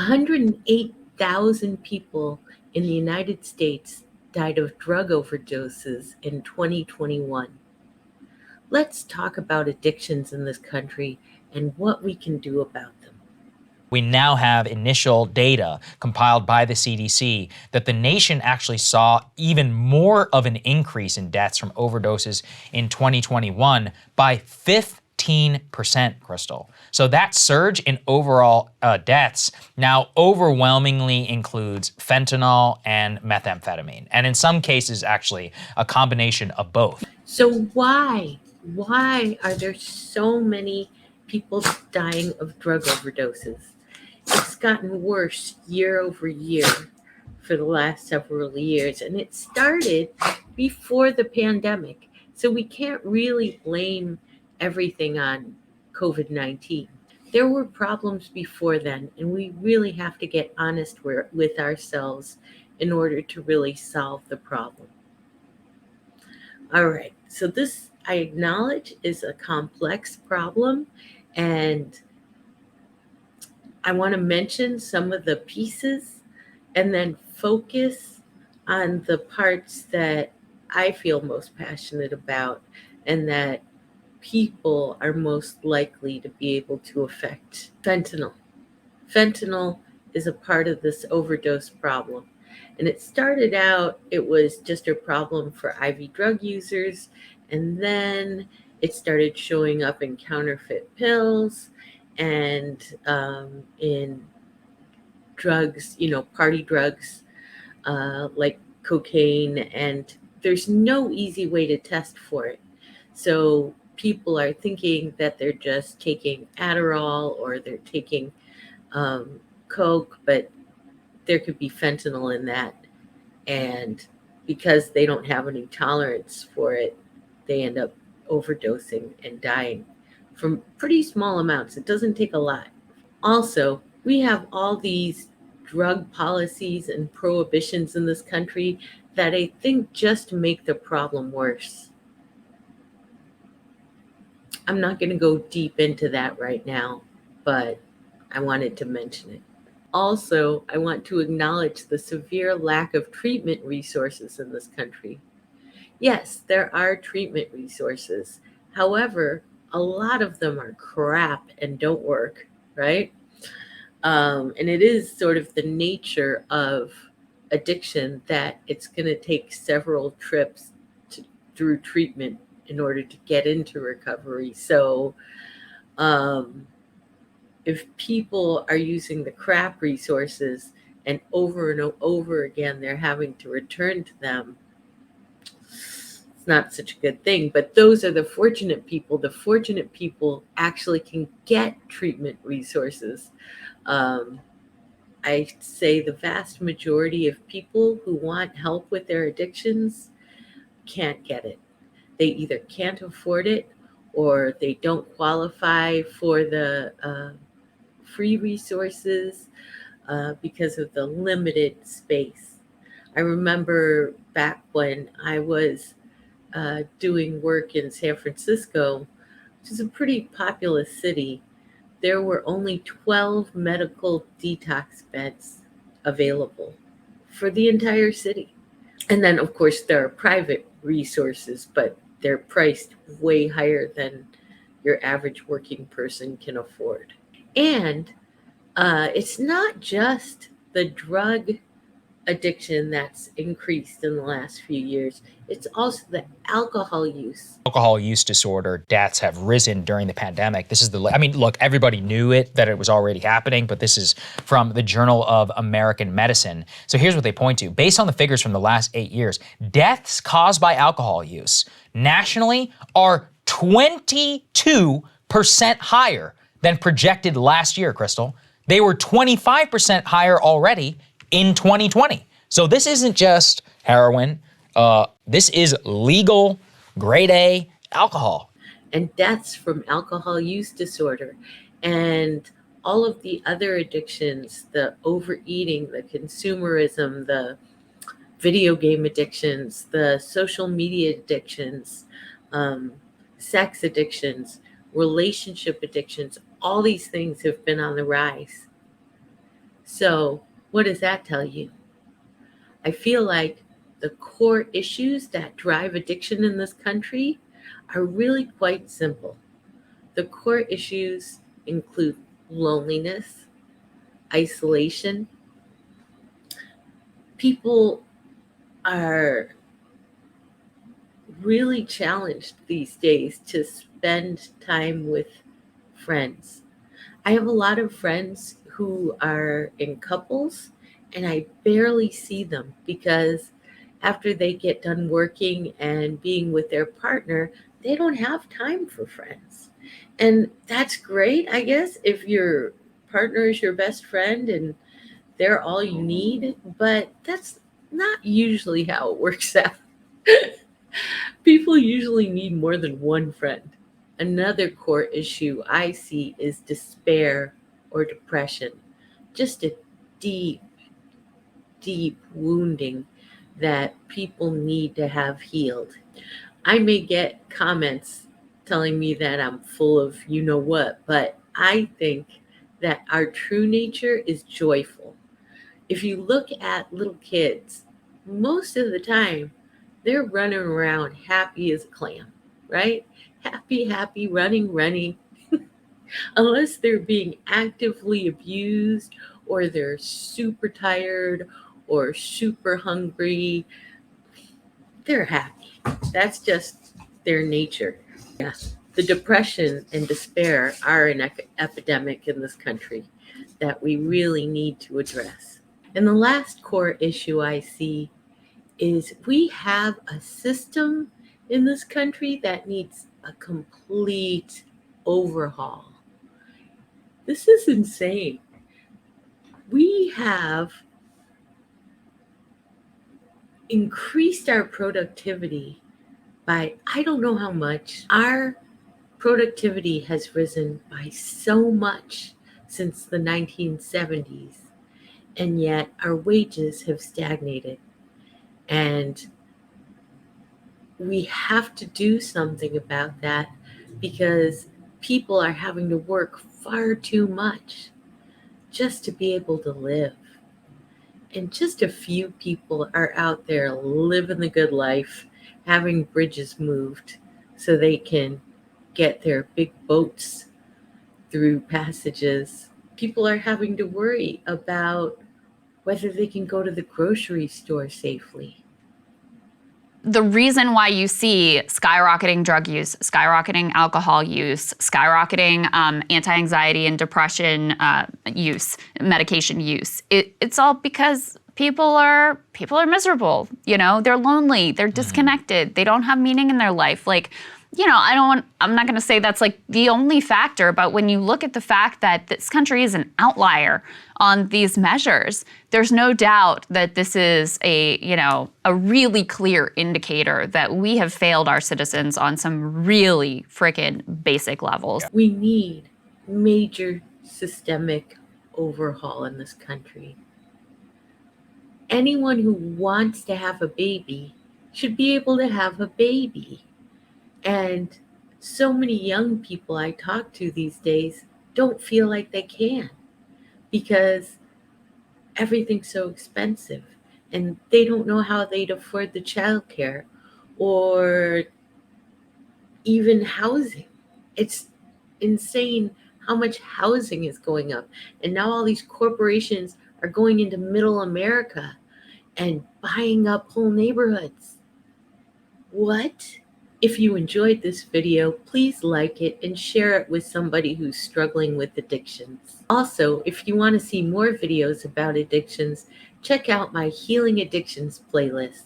108,000 people in the United States died of drug overdoses in 2021. Let's talk about addictions in this country and what we can do about them. We now have initial data compiled by the CDC that the nation actually saw even more of an increase in deaths from overdoses in 2021 by 15%, Crystal. So that surge in overall deaths now overwhelmingly includes fentanyl and methamphetamine, and in some cases actually a combination of both. So why are there so many people dying of drug overdoses? It's gotten worse year over year for the last several years, and it started before the pandemic. So we can't really blame everything on COVID-19. There were problems before then, and we really have to get honest with ourselves in order to really solve the problem. All right, so this, I acknowledge, is a complex problem, and I want to mention some of the pieces and then focus on the parts that I feel most passionate about and that people are most likely to be able to affect. Fentanyl. Fentanyl is a part of this overdose problem. And it started out, it was just a problem for IV drug users, and then it started showing up in counterfeit pills and in drugs, party drugs like cocaine, and there's no easy way to test for it. So people are thinking that they're just taking Adderall or they're taking Coke, but there could be fentanyl in that. And because they don't have any tolerance for it, they end up overdosing and dying from pretty small amounts. It doesn't take a lot. Also, we have all these drug policies and prohibitions in this country that I think just make the problem worse. I'm not going to go deep into that right now, but I wanted to mention it. Also, I want to acknowledge the severe lack of treatment resources in this country. Yes, there are treatment resources. However, a lot of them are crap and don't work, right? And it is sort of the nature of addiction that it's going to take several trips through treatment in order to get into recovery. So, if people are using the crap resources and over again they're having to return to them, it's not such a good thing. But those are the fortunate people. The fortunate people actually can get treatment resources. I say the vast majority of people who want help with their addictions can't get it. They either can't afford it or they don't qualify for the free resources because of the limited space. I remember back when I was doing work in San Francisco, which is a pretty populous city, there were only 12 medical detox beds available for the entire city. And then, of course, there are private resources, but they're priced way higher than your average working person can afford. And it's not just the drug addiction that's increased in the last few years, it's also the alcohol use. Alcohol use disorder deaths have risen during the pandemic. This is look, everybody knew that it was already happening, but this is from the Journal of American Medicine. So here's what they point to. Based on the figures from the last 8 years, deaths caused by alcohol use nationally are 22% higher than projected last year, Crystal. They were 25% higher already in 2020. So this isn't just heroin. This is legal, grade A alcohol. And deaths from alcohol use disorder and all of the other addictions, the overeating, the consumerism, the video game addictions, the social media addictions, sex addictions, relationship addictions, all these things have been on the rise. So, what does that tell you? I feel like the core issues that drive addiction in this country are really quite simple. The core issues include loneliness, isolation. People are really challenged these days to spend time with friends. I have a lot of friends who are in couples, and I barely see them because after they get done working and being with their partner, they don't have time for friends. And that's great, I guess, if your partner is your best friend and they're all you need, but that's not usually how it works out. People usually need more than one friend. Another core issue I see is despair or depression, just a deep, deep wounding that people need to have healed. I may get comments telling me that I'm full of you know what, but I think that our true nature is joyful. If you look at little kids, most of the time they're running around happy as a clam, right? Happy, happy, running, running, unless they're being actively abused or they're super tired or super hungry, they're happy. That's just their nature. Yeah. The depression and despair are an epidemic in this country that we really need to address. And the last core issue I see is we have a system in this country that needs a complete overhaul. This is insane. We have increased our productivity by I don't know how much. Our productivity has risen by so much since the 1970s, and yet our wages have stagnated. And we have to do something about that because people are having to work far too much just to be able to live. And just a few people are out there living the good life, having bridges moved so they can get their big boats through passages. People are having to worry about whether they can go to the grocery store safely. The reason why you see skyrocketing drug use, skyrocketing alcohol use, skyrocketing anti-anxiety and depression use, medication use, it's all because people are miserable. You know, they're lonely, they're disconnected, they don't have meaning in their life. Like, you know, I'm not going to say that's like the only factor, but when you look at the fact that this country is an outlier on these measures, there's no doubt that this is a really clear indicator that we have failed our citizens on some really freaking basic levels. We need major systemic overhaul in this country. Anyone who wants to have a baby should be able to have a baby. And so many young people I talk to these days don't feel like they can because everything's so expensive and they don't know how they'd afford the childcare or even housing. It's insane how much housing is going up. And now all these corporations are going into middle America and buying up whole neighborhoods. What? If you enjoyed this video, please like it and share it with somebody who's struggling with addictions. Also, if you want to see more videos about addictions, check out my Healing Addictions playlist.